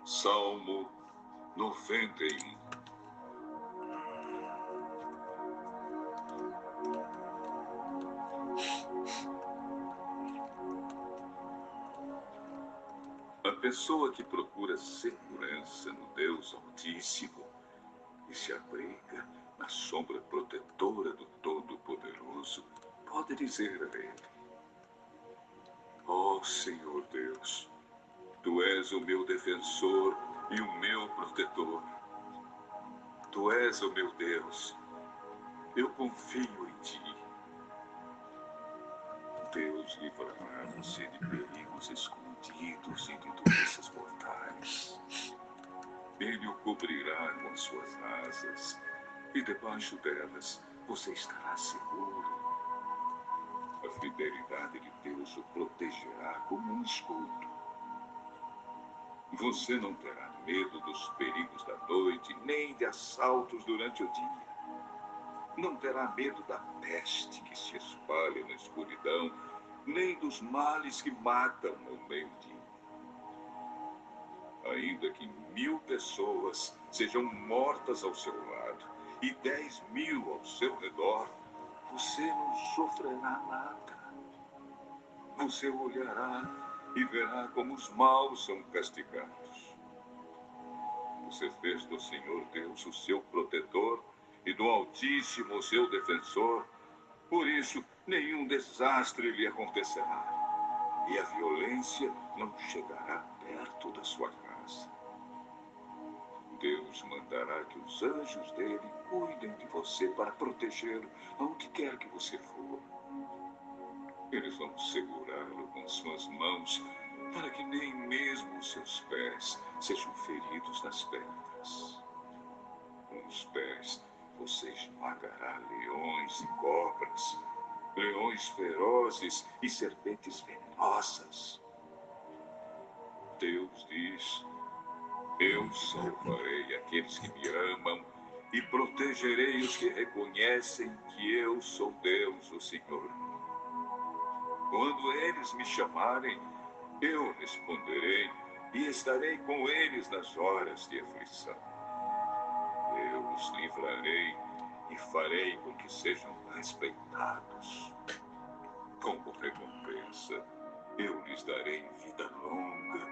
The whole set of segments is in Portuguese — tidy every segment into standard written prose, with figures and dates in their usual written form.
Salmo 91. A pessoa que procura segurança no Deus Altíssimo e se abriga na sombra protetora do Todo-Poderoso pode dizer a Ele: ó Senhor Deus, Tu és o meu defensor e o meu protetor. Tu és o meu Deus. Eu confio em Ti. Deus livrará você de perigos escondidos e de doenças mortais. Ele o cobrirá com as suas asas, e debaixo delas você estará seguro. A fidelidade de Deus o protegerá como um escudo. Você não terá medo dos perigos da noite, nem de assaltos durante o dia. Não terá medo da peste que se espalha na escuridão, nem dos males que matam ao meio-dia. Ainda que 1000 pessoas sejam mortas ao seu lado e 10.000 ao seu redor, você não sofrerá nada. Você olhará e verá como os maus são castigados. Você fez do Senhor Deus o seu protetor e do Altíssimo o seu defensor. Por isso, nenhum desastre lhe acontecerá, e a violência não chegará perto da sua casa. Deus mandará que os anjos dele cuidem de você para protegê-lo aonde quer que você for. Eles vão segurá-lo com suas mãos para que nem mesmo os seus pés sejam feridos nas pedras. Com os pés você esmagará leões e cobras, leões ferozes e serpentes venenosas. Deus diz: eu salvarei aqueles que me amam e protegerei os que reconhecem que eu sou Deus, o Senhor. Quando eles me chamarem, eu responderei e estarei com eles nas horas de aflição. Eu os livrarei e farei com que sejam respeitados. Como recompensa, eu lhes darei vida longa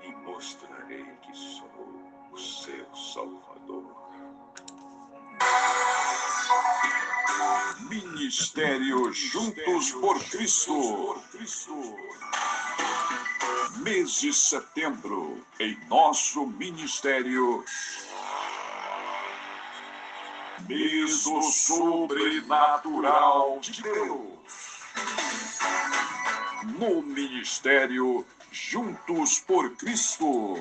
e mostrarei que sou o seu Salvador. Ministério Juntos por Cristo. Mês de setembro, em nosso ministério, mês do sobrenatural de Deus. No Ministério Juntos por Cristo.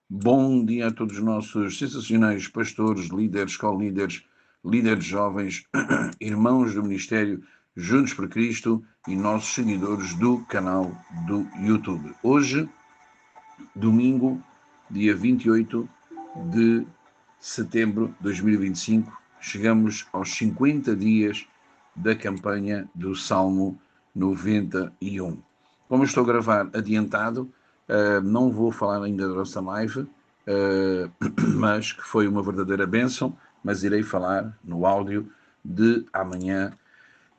Bom dia a todos os nossos sensacionais pastores, líderes, co-líderes, líderes jovens, irmãos do Ministério Juntos por Cristo e nossos seguidores do canal do YouTube. Hoje, domingo, dia 28 de setembro de 2025, chegamos aos 50 dias da campanha do Salmo 91. Como eu estou a gravar adiantado, não vou falar ainda da nossa live, mas que foi uma verdadeira bênção, mas irei falar no áudio de amanhã,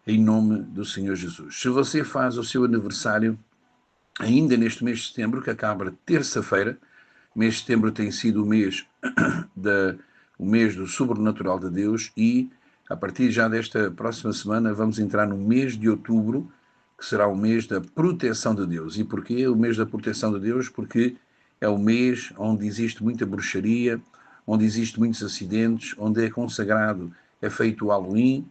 em nome do Senhor Jesus. Se você faz o seu aniversário ainda neste mês de setembro, que acaba terça-feira, mês de setembro tem sido o mês do sobrenatural de Deus, e a partir já desta próxima semana vamos entrar no mês de outubro, que será o mês da proteção de Deus. E porquê o mês da proteção de Deus? Porque é o mês onde existe muita bruxaria, onde existe muitos acidentes, onde é consagrado, é feito o Halloween,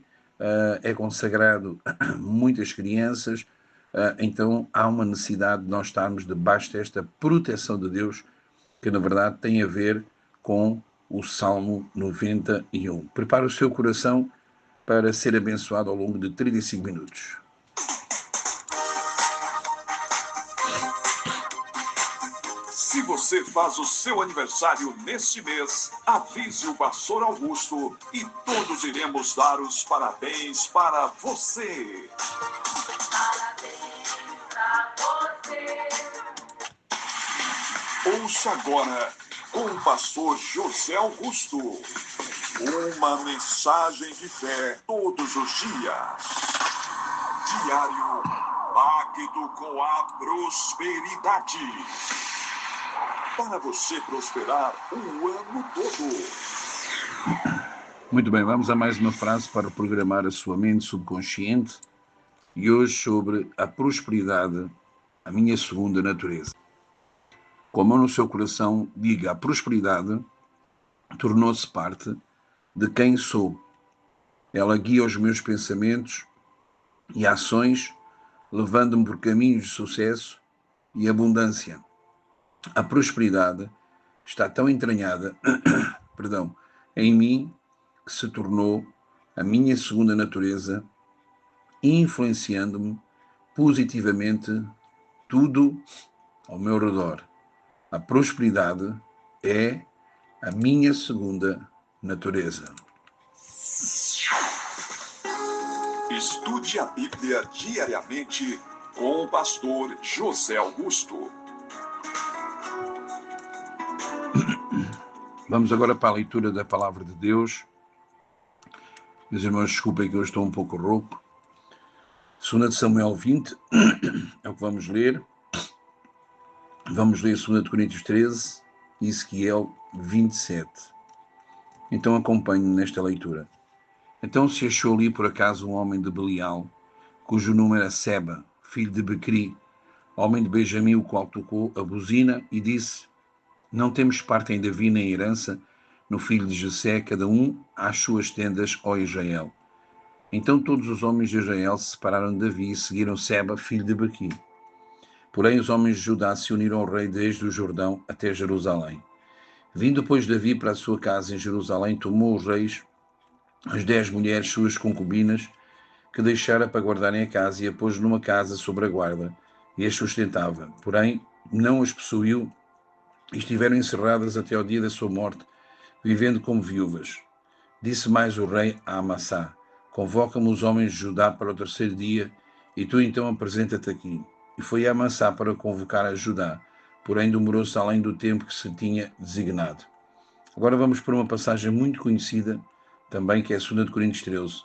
é consagrado muitas crianças, então há uma necessidade de nós estarmos debaixo desta proteção de Deus, que na verdade tem a ver com o Salmo 91. Prepare o seu coração para ser abençoado ao longo de 35 minutos. Se você você faz o seu aniversário neste mês, avise o pastor Augusto e todos iremos dar os parabéns para você. Parabéns pra você. Ouça agora com o pastor José Augusto, uma mensagem de fé todos os dias. Diário Pacto com a Prosperidade. Para você prosperar o ano todo. Muito bem, vamos a mais uma frase para programar a sua mente subconsciente e hoje sobre a prosperidade, a minha segunda natureza. Com a mão no seu coração, diga: a prosperidade tornou-se parte de quem sou. Ela guia os meus pensamentos e ações, levando-me por caminhos de sucesso e abundância. A prosperidade está tão entranhada, em mim, que se tornou a minha segunda natureza, influenciando-me positivamente tudo ao meu redor. A prosperidade é a minha segunda natureza. Estude a Bíblia diariamente com o pastor José Augusto. Vamos agora para a leitura da Palavra de Deus. Meus irmãos, desculpem que eu estou um pouco rouco. 2 de Samuel 20 é o que vamos ler. Vamos ler 2 de Coríntios 13 e Ezequiel 27. Então acompanhe nesta leitura. Então se achou ali por acaso um homem de Belial, cujo nome era Seba, filho de Becri, homem de Benjamim, o qual tocou a buzina e disse: não temos parte em Davi nem herança no filho de Jessé, cada um às suas tendas, ó Israel. Então todos os homens de Israel se separaram de Davi e seguiram Seba, filho de Bequi. Porém os homens de Judá se uniram ao rei desde o Jordão até Jerusalém. Vindo, pois, Davi para a sua casa em Jerusalém, tomou os reis as 10 mulheres suas concubinas, que deixara para guardarem a casa, e a pôs numa casa sobre a guarda, e as sustentava. Porém não as possuiu, e estiveram encerradas até ao dia da sua morte, vivendo como viúvas. Disse mais o rei a Amassá: convoca-me os homens de Judá para o terceiro dia, e tu então apresenta-te aqui. E foi a Amassá para convocar a Judá, porém demorou-se além do tempo que se tinha designado. Agora vamos para uma passagem muito conhecida, também, que é a 2 de Coríntios 13.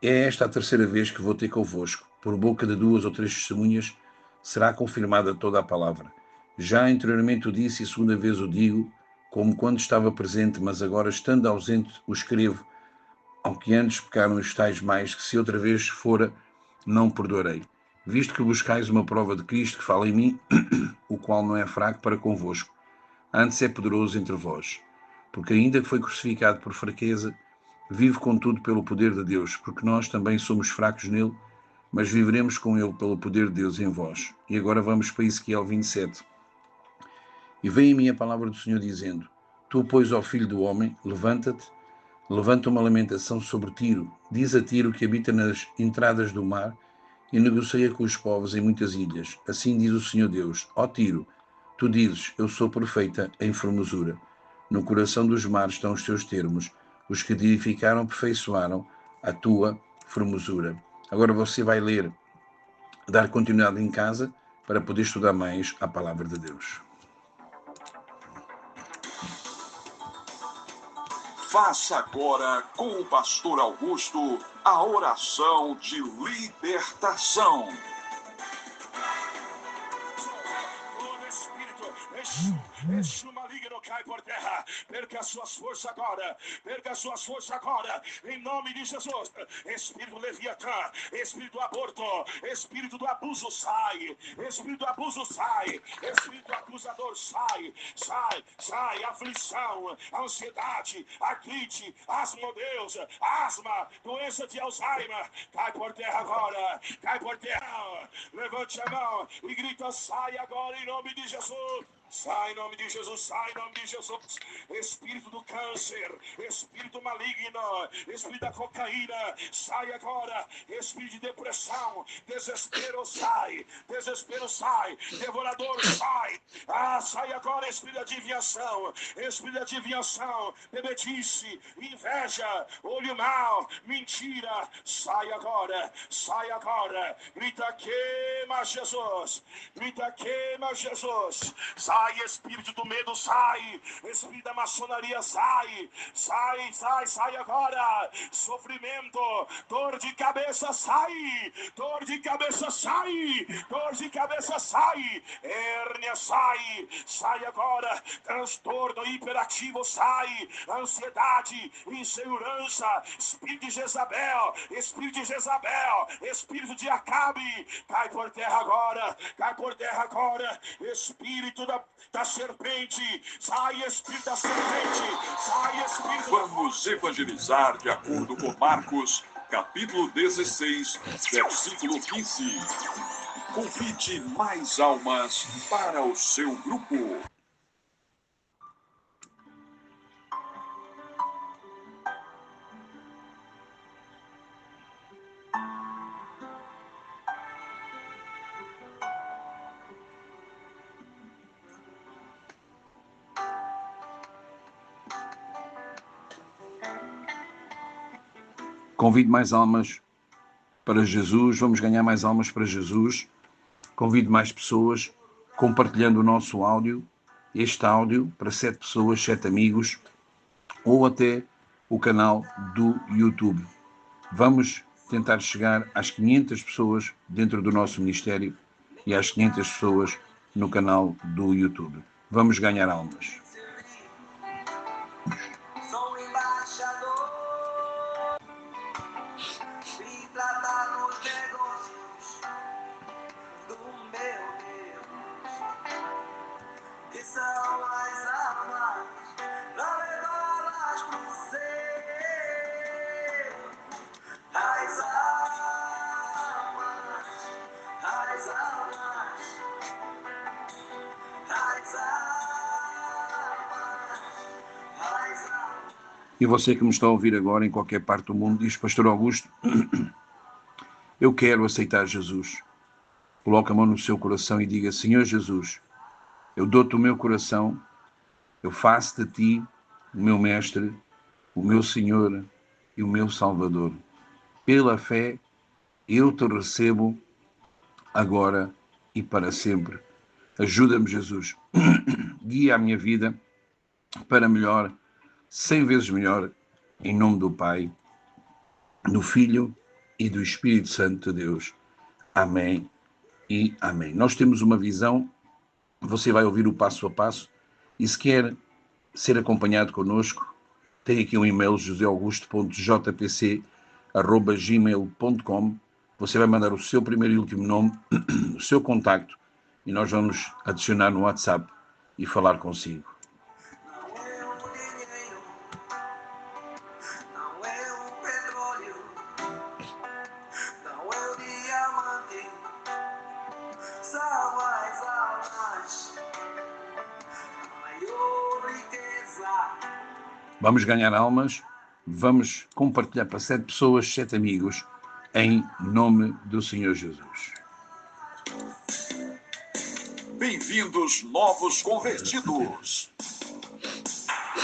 É esta a terceira vez que vou ter convosco. Por boca de 2 ou 3 testemunhas será confirmada toda a palavra. Já anteriormente o disse e segunda vez o digo, como quando estava presente, mas agora, estando ausente, o escrevo, ao que antes pecaram os tais mais, que se outra vez fora, não perdoarei. Visto que buscais uma prova de Cristo que fala em mim, o qual não é fraco para convosco, antes é poderoso entre vós. Porque ainda que foi crucificado por fraqueza, vive contudo pelo poder de Deus, porque nós também somos fracos nele, mas viveremos com ele pelo poder de Deus em vós. E agora vamos para Ezequiel 27. E veio a mim a palavra do Senhor dizendo: tu, pois, ó filho do homem, levanta-te, levanta uma lamentação sobre Tiro. Diz a Tiro, que habita nas entradas do mar e negocia com os povos em muitas ilhas. Assim diz o Senhor Deus: ó Tiro, tu dizes: eu sou perfeita em formosura. No coração dos mares estão os teus termos. Os que te edificaram aperfeiçoaram a tua formosura. Agora você vai ler, dar continuidade em casa, para poder estudar mais a palavra de Deus. Faça agora com o pastor Augusto a oração de libertação. Este maligno cai por terra. Perca as suas forças agora. Perca as suas forças agora. Em nome de Jesus. Espírito leviatã. Espírito do aborto. Espírito do abuso sai. Espírito do abuso sai. Espírito acusador sai. Sai, sai. Aflição, ansiedade, artrite, asma, meu Deus. Asma, doença de Alzheimer. Cai por terra agora. Cai por terra. Levante a mão e grita: sai agora em nome de Jesus. Sai em nome de Jesus, sai em nome de Jesus. Espírito do câncer, espírito maligno, espírito da cocaína, sai agora. Espírito de depressão, desespero sai, devorador sai. Sai agora, espírito de adivinhação, bebedice, inveja, olho mau, mentira, sai agora, grita queima Jesus, sai espírito do medo, sai, espírito da maçonaria, sai agora, sofrimento, dor de cabeça, sai, hérnia, sai agora, transtorno hiperativo, sai, ansiedade, insegurança, espírito de Jezabel, espírito de Acabe, cai por terra agora, espírito da serpente, sai espírito da serpente, sai espírito. Vamos evangelizar de acordo com Marcos, capítulo 16, versículo 15. Convide mais almas para o seu grupo. Convido mais almas para Jesus, vamos ganhar mais almas para Jesus. Convido mais pessoas, compartilhando o nosso áudio, este áudio para 7 pessoas, 7 amigos, ou até o canal do YouTube. Vamos tentar chegar às 500 pessoas dentro do nosso ministério e às 500 pessoas no canal do YouTube. Vamos ganhar almas. Sou embaixador e tratar nos negócios do meu Deus, que são as almas, pra levá-las pro céu. As almas, as almas, as almas, as almas. E você que me está a ouvir agora em qualquer parte do mundo, diz: Pastor Augusto, eu quero aceitar Jesus. Coloque a mão no seu coração e diga: Senhor Jesus, eu dou-te o meu coração, eu faço de ti o meu mestre, o meu Senhor e o meu Salvador. Pela fé, eu te recebo agora e para sempre. Ajuda-me, Jesus. Guia a minha vida para melhor, 100 vezes melhor, em nome do Pai, do Filho e do Espírito Santo de Deus. Amém e amém. Nós temos uma visão, você vai ouvir o passo a passo, e se quer ser acompanhado connosco, tem aqui um e-mail, joseaugusto.jpc@gmail.com. Você vai mandar o seu primeiro e último nome, o seu contacto, e nós vamos adicionar no WhatsApp e falar consigo. Não é o dinheiro, não é o petróleo, não é o diamante, são as almas, a maior riqueza. Vamos ganhar almas, vamos compartilhar para 7 pessoas, 7 amigos, em nome do Senhor Jesus. Bem-vindos, novos convertidos.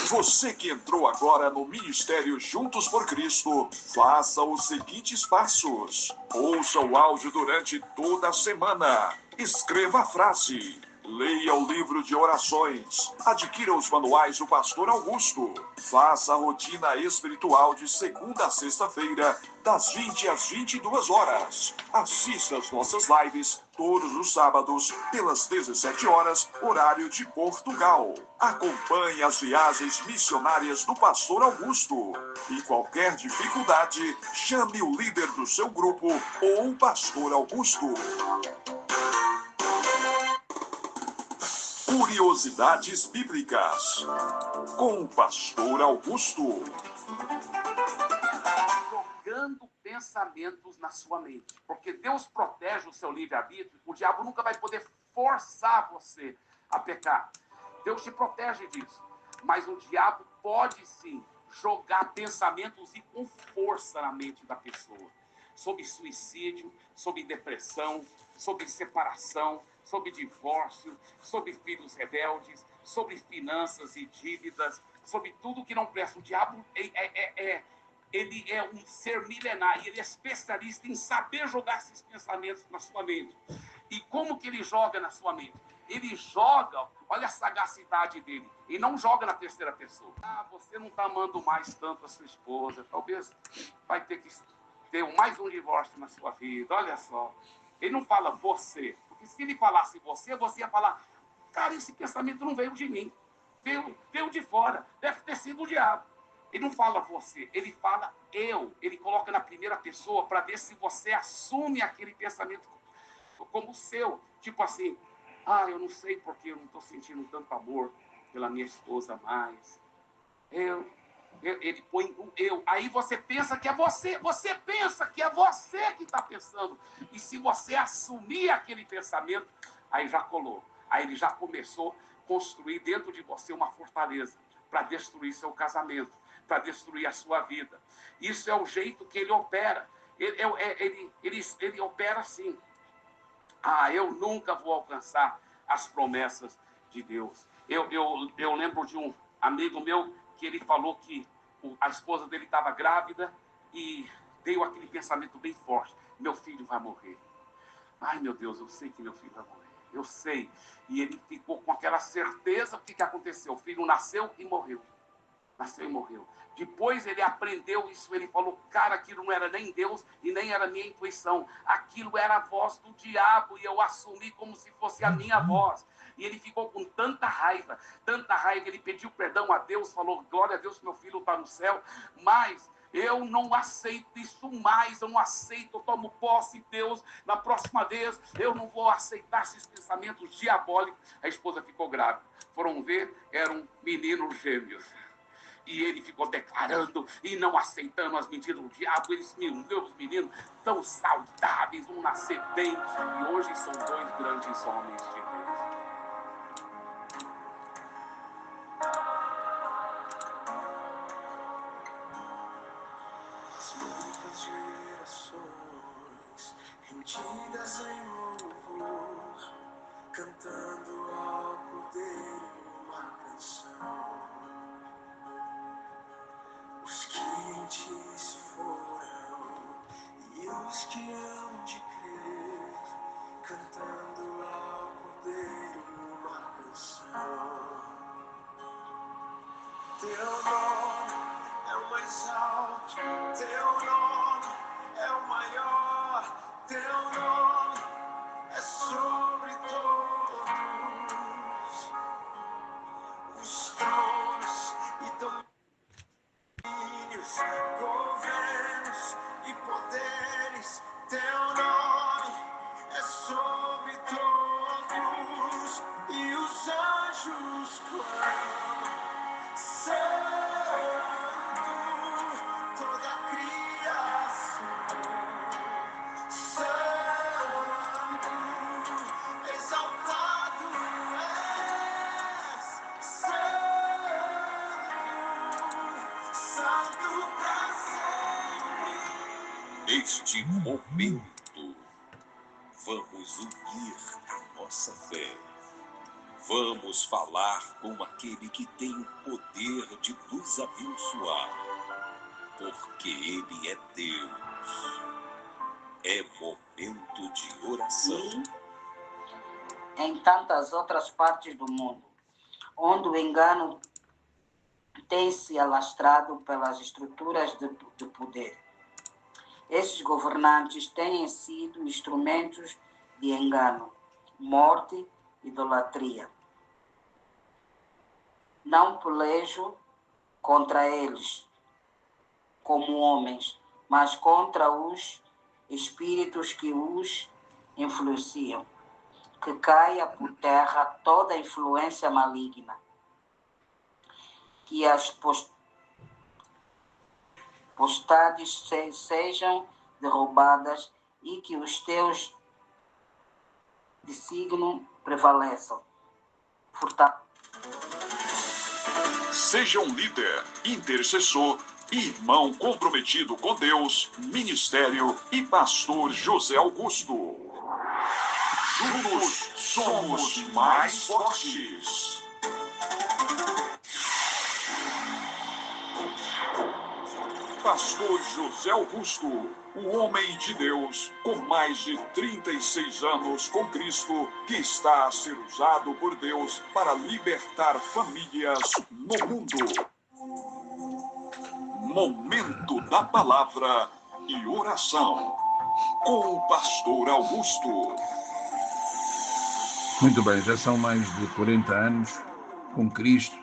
Você que entrou agora no Ministério Juntos por Cristo, faça os seguintes passos. Ouça o áudio durante toda a semana. Escreva a frase. Leia o livro de orações. Adquira os manuais do Pastor Augusto. Faça a rotina espiritual de segunda a sexta-feira, das 20 às 22 horas. Assista às nossas lives todos os sábados, pelas 17 horas, horário de Portugal. Acompanhe as viagens missionárias do Pastor Augusto. E qualquer dificuldade, chame o líder do seu grupo ou o Pastor Augusto. Curiosidades Bíblicas, com o Pastor Augusto. Jogando pensamentos na sua mente. Porque Deus protege o seu livre-arbítrio, o diabo nunca vai poder forçar você a pecar. Deus te protege disso. Mas o diabo pode sim jogar pensamentos e com força na mente da pessoa. Sobre suicídio, sobre depressão, sobre separação, sobre divórcio, sobre filhos rebeldes, sobre finanças e dívidas, sobre tudo que não presta. O diabo ele é um ser milenar e ele é especialista em saber jogar esses pensamentos na sua mente. E como que ele joga na sua mente? Ele joga, olha a sagacidade dele, e não joga na terceira pessoa. Ah, você não está amando mais tanto a sua esposa, talvez vai ter que ter mais um divórcio na sua vida, olha só. Ele não fala você, porque se ele falasse você, você ia falar, cara, esse pensamento não veio de mim, veio de fora, deve ter sido o diabo. Ele não fala você, ele fala eu. Ele coloca na primeira pessoa para ver se você assume aquele pensamento como seu. Tipo assim, ah, eu não sei porque eu não estou sentindo tanto amor pela minha esposa mais. Ele põe o eu. Aí você pensa que é você. Você pensa que é você que está pensando. E se você assumir aquele pensamento, aí já colou. Aí ele já começou a construir dentro de você uma fortaleza para destruir seu casamento, para destruir a sua vida. Isso é o jeito que ele opera. Ele opera assim. Ah, eu nunca vou alcançar as promessas de Deus. Eu lembro de um amigo meu que ele falou que a esposa dele estava grávida e veio aquele pensamento bem forte. Meu filho vai morrer. Ai, meu Deus, eu sei que meu filho vai morrer. Eu sei. E ele ficou com aquela certeza. O que aconteceu? O filho nasceu e morreu. Nasceu e morreu. Depois ele aprendeu isso, ele falou, cara, aquilo não era nem Deus e nem era minha intuição. Aquilo era a voz do diabo e eu assumi como se fosse a minha voz. E ele ficou com tanta raiva, ele pediu perdão a Deus, falou, glória a Deus que meu filho está no céu, mas eu não aceito isso mais, eu não aceito, eu tomo posse, Deus, na próxima vez eu não vou aceitar esses pensamentos diabólicos. A esposa ficou grávida, foram ver, eram meninos gêmeos. E ele ficou declarando e não aceitando as mentiras do diabo. Meus meninos tão saudáveis, vão nascer bem. E hoje são dois grandes homens de Deus. Muitas gerações reunidas em louvor, cantando ao poder uma canção. Os que em ti se foram e os que hão de crer, cantando ao poder uma canção. Teu nome é o mais alto, teu nome é o maior, teu nome é sobre todos os tronos e domínios, governos e poderes. Teu nome é sobre todos e os anjos clamam. Santo, toda a criação. Santo, exaltado és. Santo pra sempre. Neste momento, vamos unir a nossa fé. Vamos falar com aquele que tem o poder de nos abençoar, porque Ele é Deus. É momento de oração. Em tantas outras partes do mundo, onde o engano tem se alastrado pelas estruturas de poder. Esses governantes têm sido instrumentos de engano, morte, idolatria. Não pelejo contra eles como homens, mas contra os espíritos que os influenciam. Que caia por terra toda influência maligna. Que as postades sejam derrubadas e que os teus desígnios prevaleçam. Seja um líder, intercessor, irmão comprometido com Deus, ministério e pastor José Augusto. Juntos somos mais fortes. Pastor José Augusto, o homem de Deus, com mais de 36 anos com Cristo, que está a ser usado por Deus para libertar famílias no mundo. Momento da palavra e oração com o pastor Augusto. Muito bem, já são mais de 40 anos com Cristo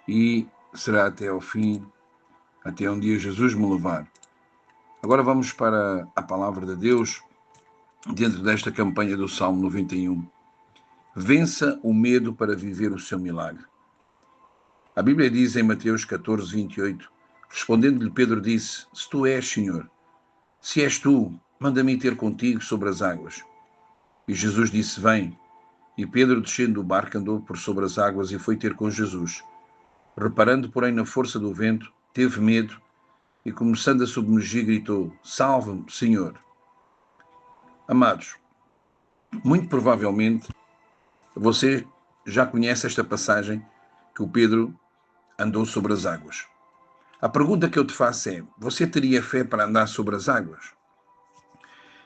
e será até ao fim, até um dia Jesus me levar. Agora vamos para a palavra de Deus dentro desta campanha do Salmo 91. Vença o medo para viver o seu milagre. A Bíblia diz em Mateus 14, 28, respondendo-lhe Pedro disse, se tu és, Senhor, se és tu, manda-me ter contigo sobre as águas. E Jesus disse, vem. E Pedro, descendo do barco, andou por sobre as águas e foi ter com Jesus. Reparando, porém, na força do vento, teve medo e, começando a submergir, gritou, salve-me, Senhor. Amados, muito provavelmente você já conhece esta passagem que o Pedro andou sobre as águas. A pergunta que eu te faço é, você teria fé para andar sobre as águas?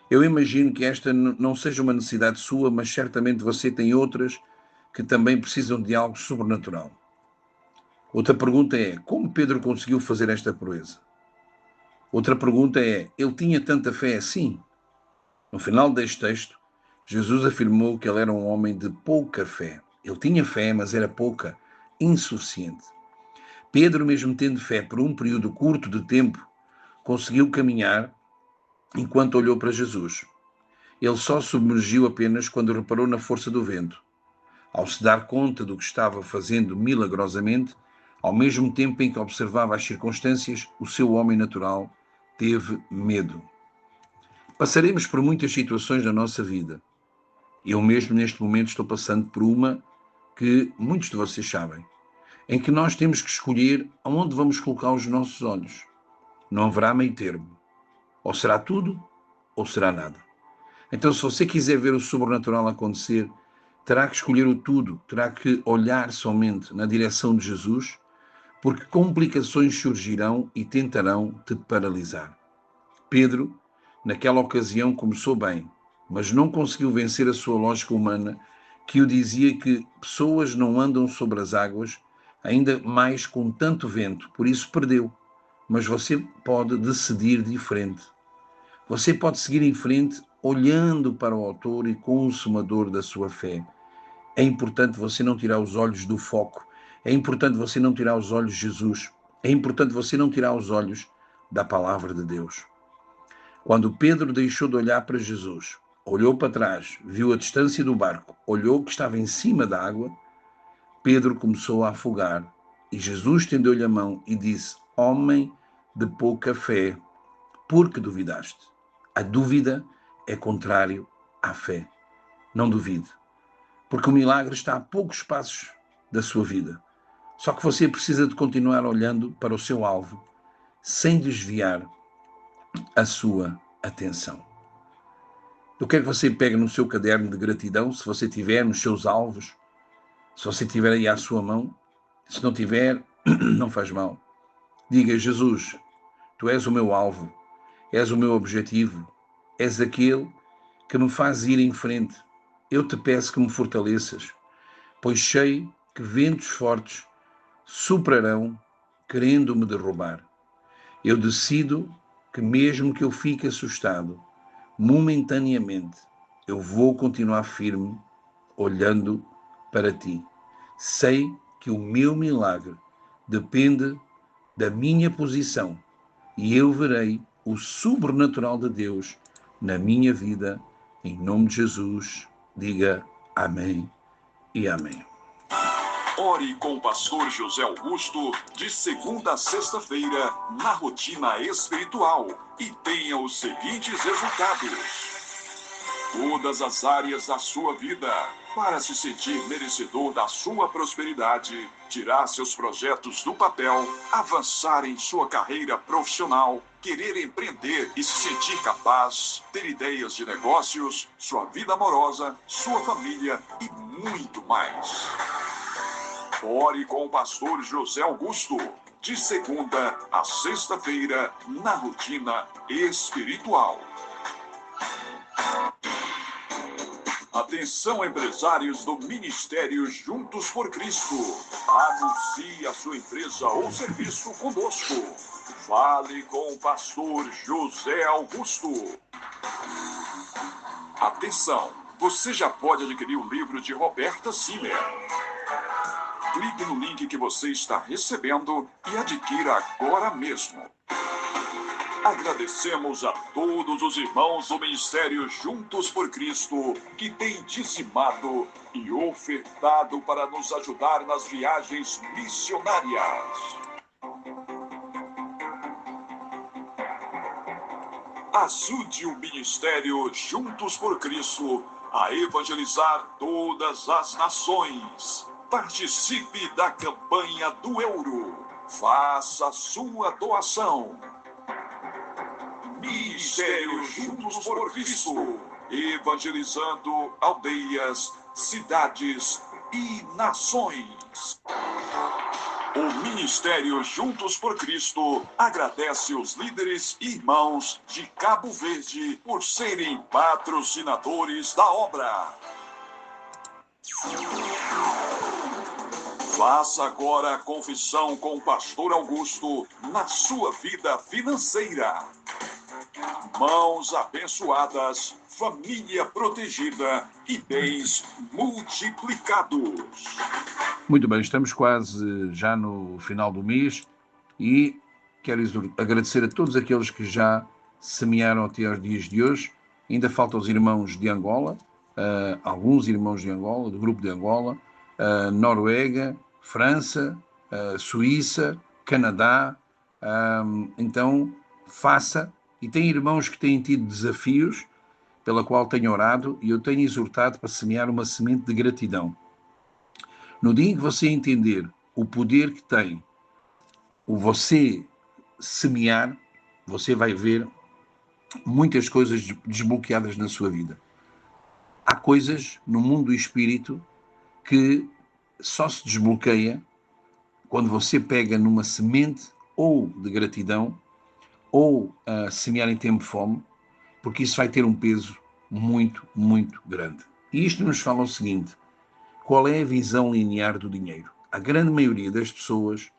Eu imagino que esta não seja uma necessidade sua, mas certamente você tem outras que também precisam de algo sobrenatural. Outra pergunta é, como Pedro conseguiu fazer esta proeza? Outra pergunta é, ele tinha tanta fé assim? No final deste texto, Jesus afirmou que ele era um homem de pouca fé. Ele tinha fé, mas era pouca, insuficiente. Pedro, mesmo tendo fé por um período curto de tempo, conseguiu caminhar enquanto olhou para Jesus. Ele só submergiu apenas quando reparou na força do vento. Ao se dar conta do que estava fazendo milagrosamente, ao mesmo tempo em que observava as circunstâncias, o seu homem natural teve medo. Passaremos por muitas situações na nossa vida. Eu mesmo neste momento estou passando por uma que muitos de vocês sabem, em que nós temos que escolher aonde vamos colocar os nossos olhos. Não haverá meio termo. Ou será tudo, ou será nada. Então, se você quiser ver o sobrenatural acontecer, terá que escolher o tudo, terá que olhar somente na direção de Jesus, porque complicações surgirão e tentarão te paralisar. Pedro, naquela ocasião, começou bem, mas não conseguiu vencer a sua lógica humana, que o dizia que pessoas não andam sobre as águas, ainda mais com tanto vento, por isso perdeu. Mas você pode decidir diferente. Você pode seguir em frente olhando para o autor e consumador da sua fé. É importante você não tirar os olhos do foco. É importante você não tirar os olhos de Jesus. É importante você não tirar os olhos da palavra de Deus. Quando Pedro deixou de olhar para Jesus, olhou para trás, viu a distância do barco, olhou que estava em cima da água, Pedro começou a afogar e Jesus estendeu-lhe a mão e disse, homem de pouca fé, por que duvidaste? A dúvida é contrário à fé. Não duvide, porque o milagre está a poucos passos da sua vida. Só que você precisa de continuar olhando para o seu alvo, sem desviar a sua atenção. Eu quero que você pegue no seu caderno de gratidão, se você tiver nos seus alvos, se você tiver aí à sua mão, se não tiver, não faz mal. Diga, Jesus, tu és o meu alvo, és o meu objetivo, és aquele que me faz ir em frente. Eu te peço que me fortaleças, pois sei que ventos fortes soprarão querendo me derrubar. Eu decido que mesmo que eu fique assustado, momentaneamente, eu vou continuar firme, olhando para ti. Sei que o meu milagre depende da minha posição e eu verei o sobrenatural de Deus na minha vida, em nome de Jesus. Diga amém e amém. Ore com o pastor José Augusto de segunda a sexta-feira na rotina espiritual e tenha os seguintes resultados. Todas as áreas da sua vida Para se sentir merecedor da sua prosperidade, tirar seus projetos do papel, avançar em sua carreira profissional, querer empreender e se sentir capaz, ter ideias de negócios, sua vida amorosa, sua família e muito mais. Ore com o pastor José Augusto, de segunda a sexta-feira, na rotina espiritual. Atenção, empresários do Ministério Juntos por Cristo. Anuncie a sua empresa ou serviço conosco. Fale com o pastor José Augusto. Atenção, você já pode adquirir o livro de Roberta Zimmer. Clique no link que você está recebendo e adquira agora mesmo. Agradecemos a todos os irmãos do Ministério Juntos por Cristo que têm dizimado e ofertado para nos ajudar nas viagens missionárias. Ajude o Ministério Juntos por Cristo a evangelizar todas as nações. Participe da campanha do euro. Faça sua doação. Ministério Juntos por Cristo, evangelizando aldeias, cidades e nações. O Ministério Juntos por Cristo agradece os líderes e irmãos de Cabo Verde por serem patrocinadores da obra. Faça agora a confissão com o pastor Augusto na sua vida financeira. Mãos abençoadas, família protegida e bens multiplicados. Muito bem, estamos quase já no final do mês e quero agradecer a todos aqueles que já semearam até aos dias de hoje. Ainda faltam os irmãos de Angola, alguns irmãos de Angola, do grupo de Angola, Noruega, França, Suíça, Canadá. Então, faça. E tem irmãos que têm tido desafios pela qual tenho orado e eu tenho exortado para semear uma semente de gratidão. No dia em que você entender o poder que tem o você semear, você vai ver muitas coisas desbloqueadas na sua vida. Há coisas no mundo do espírito que só se desbloqueia quando você pega numa semente ou de gratidão ou semear em tempo de fome, porque isso vai ter um peso muito, muito grande. E isto nos fala o seguinte: qual é a visão linear do dinheiro? A grande maioria das pessoas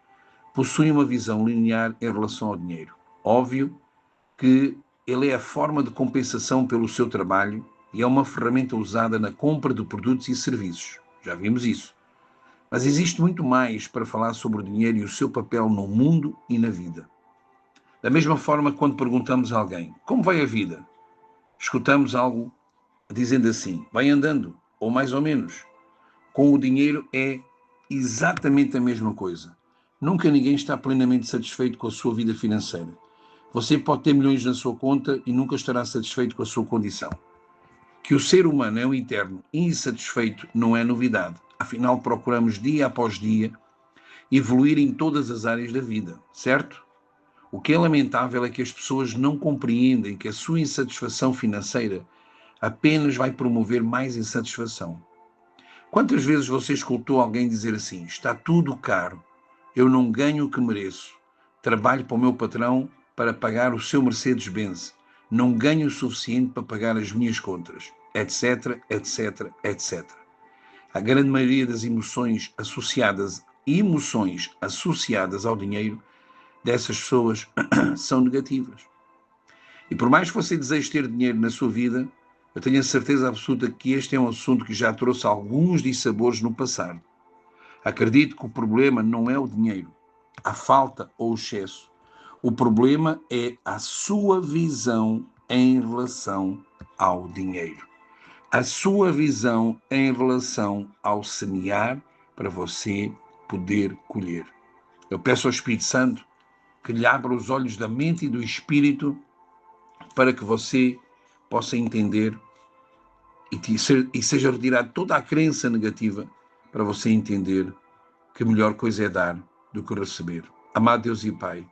possui uma visão linear em relação ao dinheiro. Óbvio que ele é a forma de compensação pelo seu trabalho e é uma ferramenta usada na compra de produtos e serviços. Já vimos isso. Mas existe muito mais para falar sobre o dinheiro e o seu papel no mundo e na vida. Da mesma forma, quando perguntamos a alguém, como vai a vida? Escutamos algo dizendo assim, vai andando, ou mais ou menos. Com o dinheiro é exatamente a mesma coisa. Nunca ninguém está plenamente satisfeito com a sua vida financeira. Você pode ter milhões na sua conta e nunca estará satisfeito com a sua condição. Que o ser humano é um eterno insatisfeito não é novidade. Afinal, procuramos dia após dia evoluir em todas as áreas da vida, certo? O que é lamentável é que as pessoas não compreendem que a sua insatisfação financeira apenas vai promover mais insatisfação. Quantas vezes você escutou alguém dizer assim, está tudo caro, eu não ganho o que mereço, trabalho para o meu patrão para pagar o seu Mercedes-Benz, não ganho o suficiente para pagar as minhas contas, etc, etc, etc. A grande maioria das emoções associadas ao dinheiro dessas pessoas são negativas. E por mais que você deseje ter dinheiro na sua vida, eu tenho a certeza absoluta que este é um assunto que já trouxe alguns dissabores no passado. Acredito que o problema não é o dinheiro, a falta ou o excesso. O problema é a sua visão em relação ao dinheiro. A sua visão em relação ao semear para você poder colher. Eu peço ao Espírito Santo que lhe abra os olhos da mente e do espírito para que você possa entender e seja retirada toda a crença negativa para você entender que a melhor coisa é dar do que receber. Amado Deus e Pai,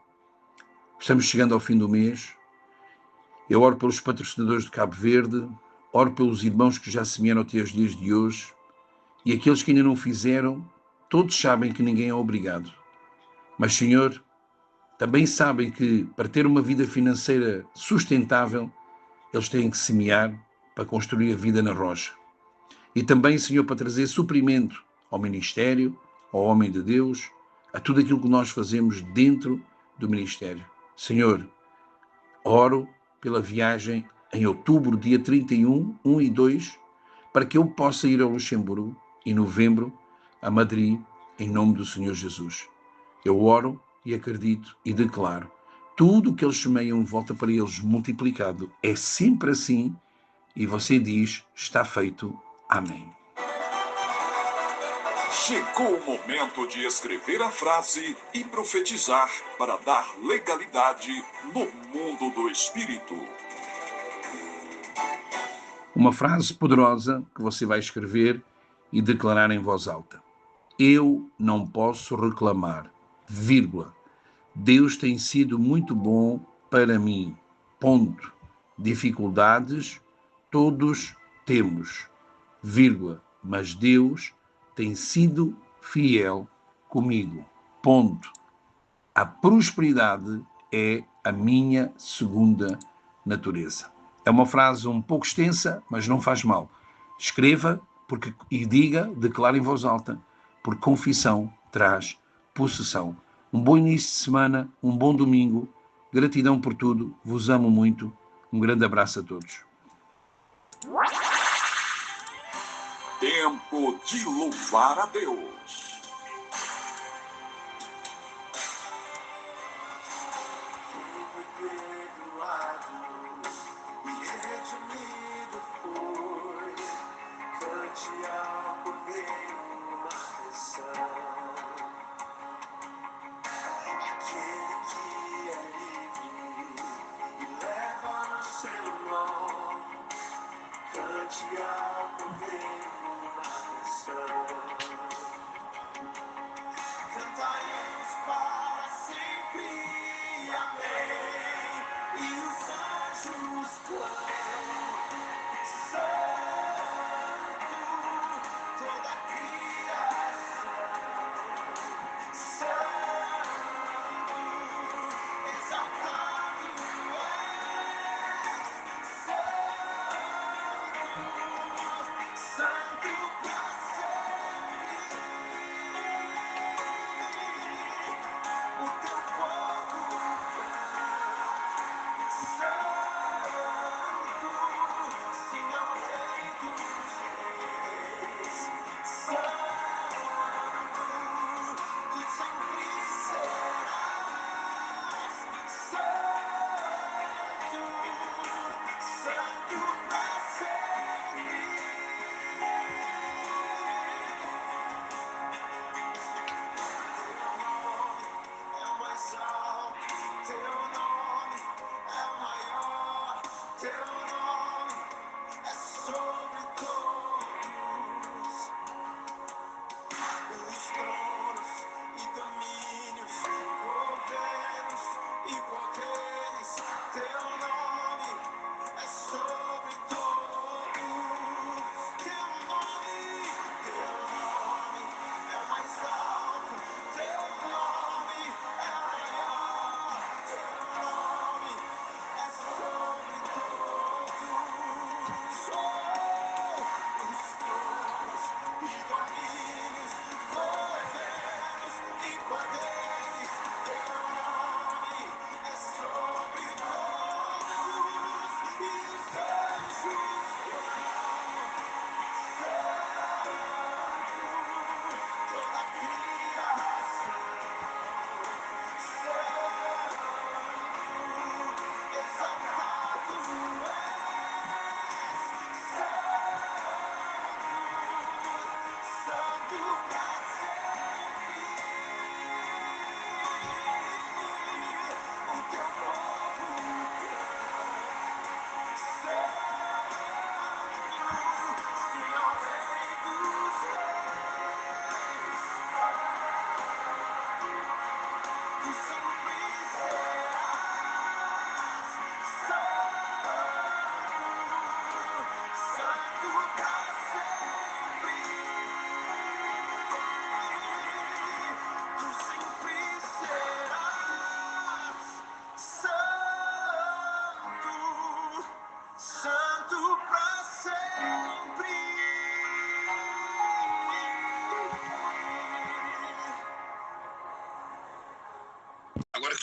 estamos chegando ao fim do mês. Eu oro pelos patrocinadores de Cabo Verde, oro pelos irmãos que já semearam até os dias de hoje e aqueles que ainda não fizeram, todos sabem que ninguém é obrigado. Mas, Senhor, também sabem que para ter uma vida financeira sustentável, eles têm que semear para construir a vida na rocha. E também, Senhor, para trazer suprimento ao ministério, ao homem de Deus, a tudo aquilo que nós fazemos dentro do ministério. Senhor, oro pela viagem em outubro, dia 31, 1 e 2, para que eu possa ir ao Luxemburgo, em novembro, a Madrid, em nome do Senhor Jesus. Eu oro e acredito e declaro, tudo o que eles semeiam volta para eles multiplicado. É sempre assim, e você diz, está feito. Amém. Chegou o momento de escrever a frase e profetizar para dar legalidade no mundo do espírito. Uma frase poderosa que você vai escrever e declarar em voz alta. Eu não posso reclamar, vírgula. Deus tem sido muito bom para mim, ponto. Dificuldades todos temos, vírgula. Mas Deus tem sido fiel comigo, ponto. A prosperidade é a minha segunda natureza. É uma frase um pouco extensa, mas não faz mal. Escreva e diga, declare em voz alta, porque confissão traz possessão. Um bom início de semana, um bom domingo. Gratidão por tudo. Vos amo muito. Um grande abraço a todos. Tempo de louvar a Deus. Fui perdoado e redimido foi. Cante ao Cordeiro uma canção. Aquele que é livre e leva no seu nome. Cante ao Cordeiro uma canção. Cantaremos para sempre, amém. E os anjos clamam, Santo, toda a criação, Santo, exaltado és, Santo,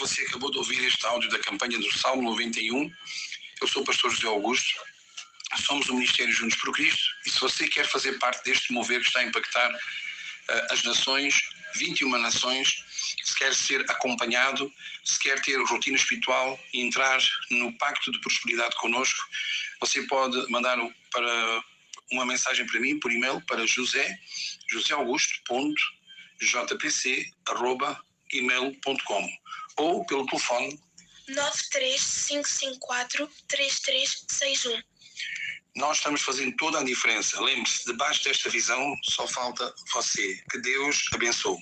você acabou de ouvir este áudio da campanha do Salmo 91. Eu sou o pastor José Augusto. Somos o Ministério Juntos por Cristo e se você quer fazer parte deste mover que está a impactar as nações, 21 nações, se quer ser acompanhado, se quer ter rotina espiritual e entrar no pacto de prosperidade conosco, você pode mandar uma mensagem para mim por e-mail para joseaugusto.jpc@gmail.com ou pelo telefone 935543361. Nós estamos fazendo toda a diferença. Lembre-se, debaixo desta visão só falta você. Que Deus abençoe.